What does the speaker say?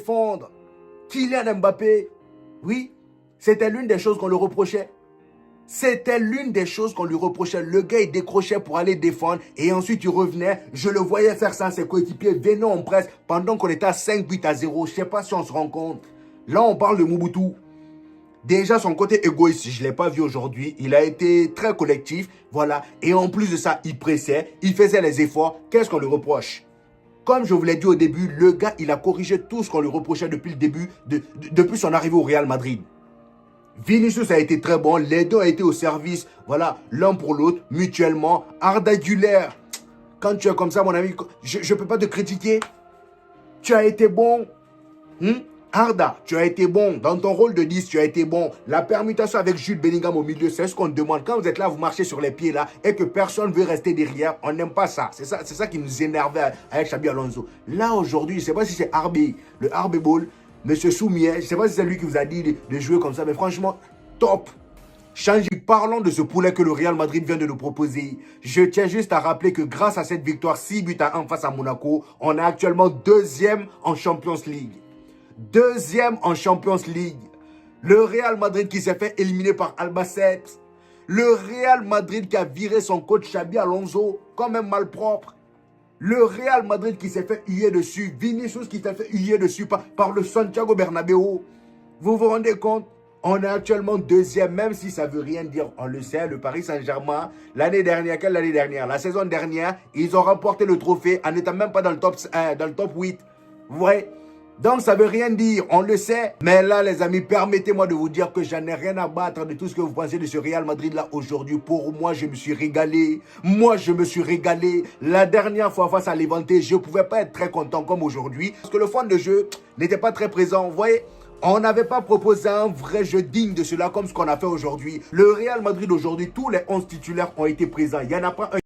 défendre. Kylian Mbappé, oui, c'était l'une des choses qu'on le reprochait. C'était l'une des choses qu'on lui reprochait. Le gars, il décrochait pour aller défendre et ensuite il revenait. Je le voyais faire ça à ses coéquipiers. Venaient en presse pendant qu'on était à 5 buts à 0. Je ne sais pas si on se rend compte. Là, on parle de Mobutu. Déjà, son côté égoïste, je ne l'ai pas vu aujourd'hui. Il a été très collectif. Voilà. Et en plus de ça, il pressait. Il faisait les efforts. Qu'est-ce qu'on lui reproche? Comme je vous l'ai dit au début, le gars, il a corrigé tout ce qu'on lui reprochait depuis le début, depuis son arrivée au Real Madrid. Vinicius a été très bon, les deux ont été au service, voilà, l'un pour l'autre, mutuellement. Arda Güler, quand tu es comme ça, mon ami, je ne peux pas te critiquer. Tu as été bon. Arda, tu as été bon. Dans ton rôle de 10, tu as été bon. La permutation avec Jude Bellingham au milieu, c'est ce qu'on demande. Quand vous êtes là, vous marchez sur les pieds là et que personne ne veut rester derrière, on n'aime pas ça. C'est ça qui nous énervait avec Xabi Alonso. Là, aujourd'hui, je ne sais pas si c'est le RB Ball, Monsieur Soumier, je ne sais pas si c'est lui qui vous a dit de jouer comme ça, mais franchement, top. Parlons de ce poulet que le Real Madrid vient de nous proposer. Je tiens juste à rappeler que grâce à cette victoire 6 buts à 1 face à Monaco, on est actuellement deuxième en Champions League. Deuxième en Champions League. Le Real Madrid qui s'est fait éliminer par Albacete. Le Real Madrid qui a viré son coach Xabi Alonso comme un malpropre. Le Real Madrid qui s'est fait huer dessus. Vinicius qui s'est fait huer dessus par le Santiago Bernabéu. Vous vous rendez compte? On est actuellement deuxième, même si ça ne veut rien dire. On le sait, le Paris Saint-Germain, l'année dernière, quelle année dernière? La saison dernière, ils ont remporté le trophée en n'étant même pas dans le top 8. Vous voyez? Donc ça ne veut rien dire, on le sait. Mais là, les amis, permettez-moi de vous dire que j'en ai rien à battre de tout ce que vous pensez de ce Real Madrid-là aujourd'hui. Pour moi, je me suis régalé. Moi, je me suis régalé. La dernière fois face à Levante, je ne pouvais pas être très content comme aujourd'hui. Parce que le fond de jeu n'était pas très présent. Vous voyez? On n'avait pas proposé un vrai jeu digne de cela comme ce qu'on a fait aujourd'hui. Le Real Madrid aujourd'hui, tous les 11 titulaires ont été présents. Il n'y en a pas un